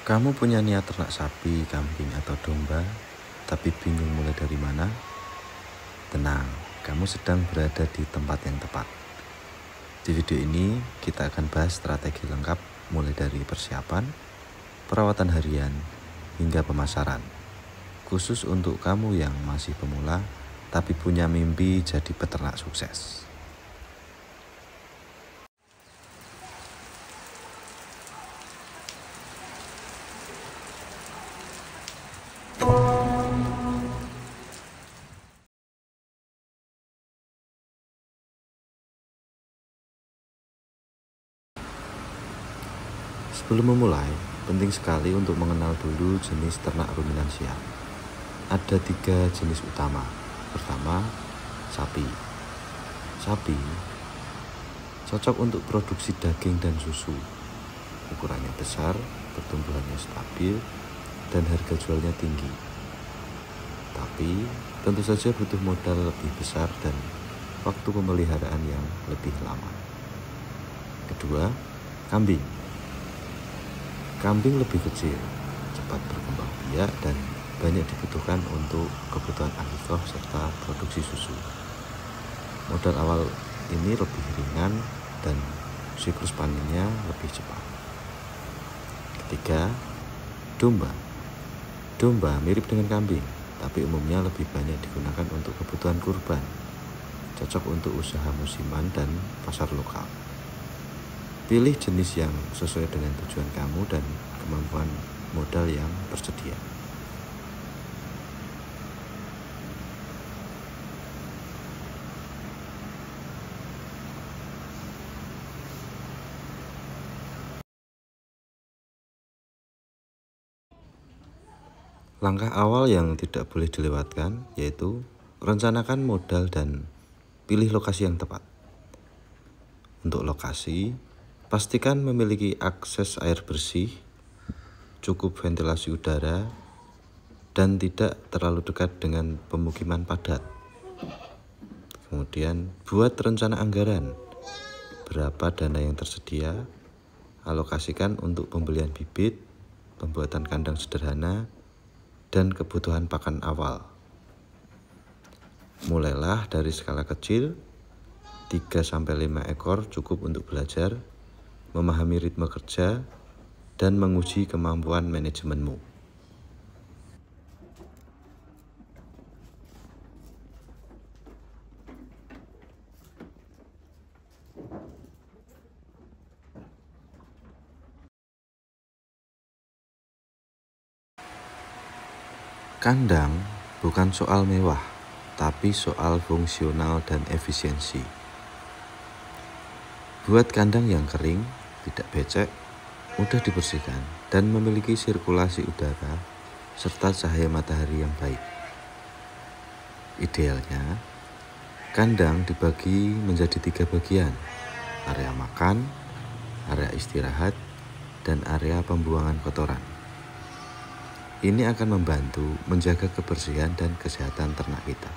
Kamu punya niat ternak sapi, kambing, atau domba, tapi bingung mulai dari mana? Tenang, kamu sedang berada di tempat yang tepat. Di video ini, kita akan bahas strategi lengkap mulai dari persiapan, perawatan harian, hingga pemasaran. Khusus untuk kamu yang masih pemula, tapi punya mimpi jadi peternak sukses. Sebelum memulai, penting sekali untuk mengenal dulu jenis ternak ruminansia. Ada 3 jenis utama. Pertama, sapi. Sapi cocok untuk produksi daging dan susu. Ukurannya besar, pertumbuhannya stabil, dan harga jualnya tinggi. Tapi, tentu saja butuh modal lebih besar dan waktu pemeliharaan yang lebih lama. Kedua, kambing. Kambing lebih kecil, cepat berkembang biak, dan banyak dibutuhkan untuk kebutuhan akikoh serta produksi susu. Modal awal ini lebih ringan dan siklus panennya lebih cepat. Ketiga, domba. Domba mirip dengan kambing, tapi umumnya lebih banyak digunakan untuk kebutuhan kurban. Cocok untuk usaha musiman dan pasar lokal. Pilih jenis yang sesuai dengan tujuan kamu dan kemampuan modal yang tersedia. Langkah awal yang tidak boleh dilewatkan yaitu rencanakan modal dan pilih lokasi yang tepat. Untuk lokasi, pastikan memiliki akses air bersih, cukup ventilasi udara, dan tidak terlalu dekat dengan pemukiman padat. Kemudian, buat rencana anggaran. Berapa dana yang tersedia, alokasikan untuk pembelian bibit, pembuatan kandang sederhana, dan kebutuhan pakan awal. Mulailah dari skala kecil, 3-5 ekor cukup untuk belajar, memahami ritme kerja, dan menguji kemampuan manajemenmu. Kandang bukan soal mewah, tapi soal fungsional dan efisiensi. Buat kandang yang kering, tidak becek, mudah dibersihkan, dan memiliki sirkulasi udara serta cahaya matahari yang baik. Idealnya, kandang dibagi menjadi 3 bagian: area makan, area istirahat, dan area pembuangan kotoran. Ini akan membantu menjaga kebersihan dan kesehatan ternak kita.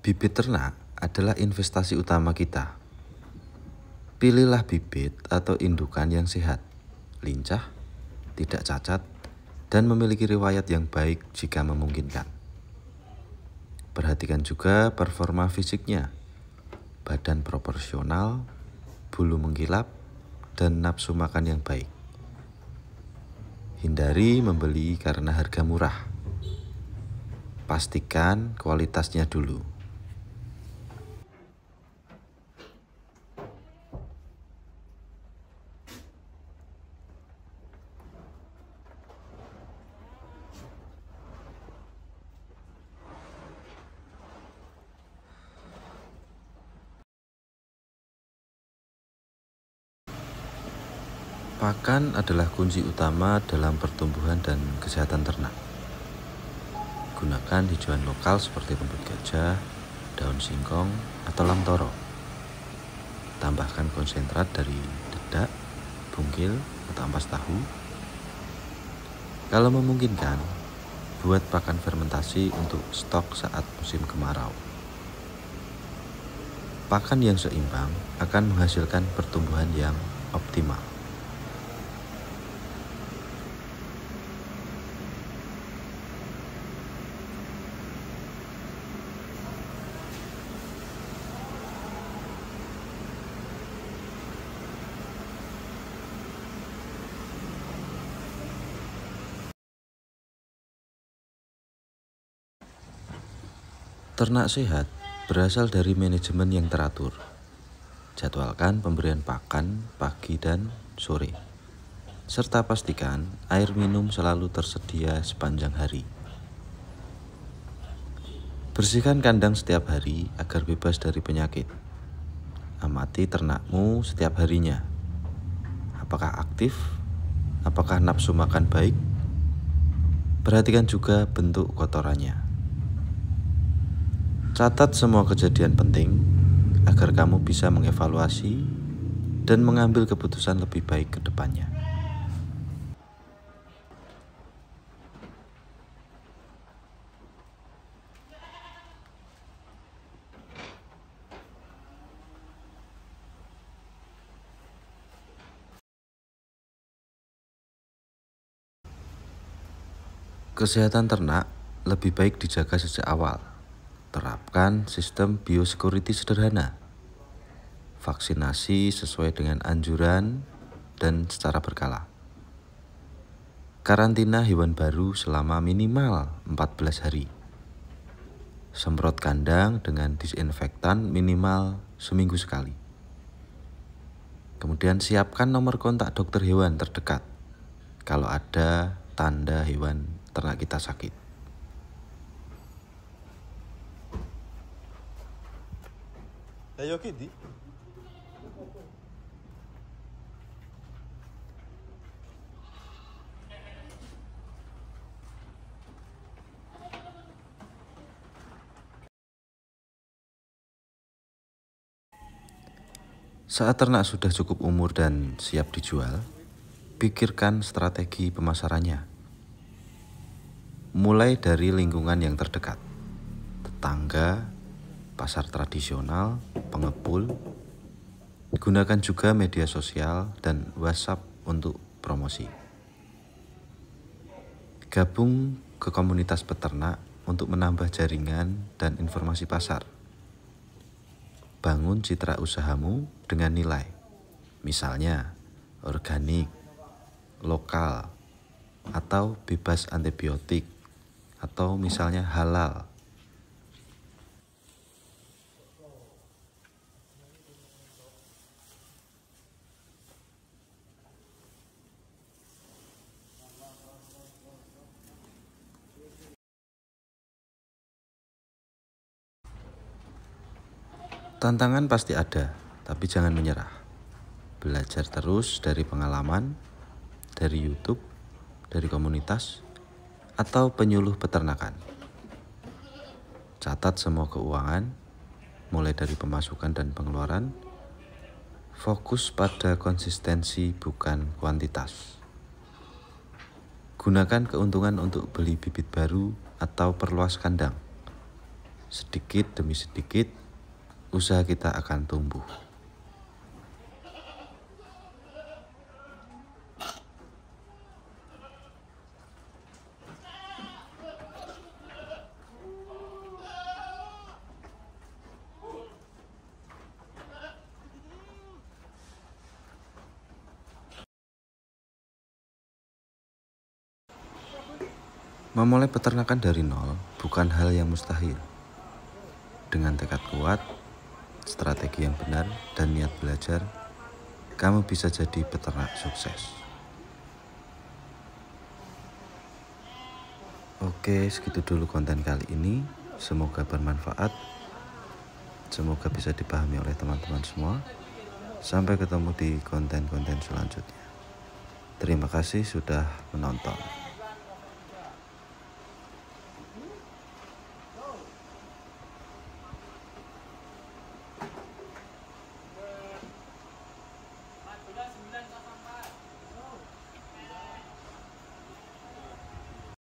Bibit ternak adalah investasi utama kita. Pilihlah bibit atau indukan yang sehat, lincah, tidak cacat, dan memiliki riwayat yang baik jika memungkinkan. Perhatikan juga performa fisiknya, badan proporsional, bulu mengkilap, dan nafsu makan yang baik. Hindari membeli karena harga murah. Pastikan kualitasnya dulu. Pakan adalah kunci utama dalam pertumbuhan dan kesehatan ternak. Gunakan hijauan lokal seperti rumput gajah, daun singkong, atau lamtoro. Tambahkan konsentrat dari dedak, bungkil, atau ampas tahu, Kalau memungkinkan, buat pakan fermentasi untuk stok saat musim kemarau. Pakan yang seimbang akan menghasilkan pertumbuhan yang optimal. Ternak sehat berasal dari manajemen yang teratur. Jadwalkan pemberian pakan pagi dan sore, serta pastikan air minum selalu tersedia sepanjang hari. Bersihkan kandang setiap hari agar bebas dari penyakit. Amati ternakmu setiap harinya. Apakah aktif? Apakah nafsu makan baik? Perhatikan juga bentuk kotorannya. Catat semua kejadian penting agar kamu bisa mengevaluasi dan mengambil keputusan lebih baik ke depannya. Kesehatan ternak lebih baik dijaga sejak awal. Terapkan sistem biosecurity sederhana. Vaksinasi sesuai dengan anjuran dan secara berkala. Karantina hewan baru selama minimal 14 hari. Semprot kandang dengan disinfektan minimal seminggu sekali. Kemudian siapkan nomor kontak dokter hewan terdekat kalau ada tanda hewan ternak kita sakit. Ayo Kidi. Saat ternak sudah cukup umur dan siap dijual, pikirkan strategi pemasarannya. Mulai dari lingkungan yang terdekat, tetangga, pasar tradisional, pengepul. Gunakan juga media sosial dan WhatsApp untuk promosi. Gabung ke komunitas peternak untuk menambah jaringan dan informasi pasar. Bangun citra usahamu dengan nilai, misalnya organik, lokal, atau bebas antibiotik, atau misalnya halal. Tantangan pasti ada, tapi jangan menyerah. Belajar terus dari pengalaman, dari YouTube, dari komunitas, atau penyuluh peternakan. Catat semua keuangan, mulai dari pemasukan dan pengeluaran. Fokus pada konsistensi bukan kuantitas. Gunakan keuntungan untuk beli bibit baru atau perluas kandang. Sedikit demi sedikit, usaha kita akan tumbuh. Memulai peternakan dari nol bukan hal yang mustahil. Dengan tekad kuat, strategi yang benar, dan niat belajar, kamu bisa jadi peternak sukses. Oke, segitu dulu konten kali ini. Semoga bermanfaat. Semoga bisa dipahami oleh teman-teman semua. Sampai ketemu di konten-konten selanjutnya. Terima kasih sudah menonton.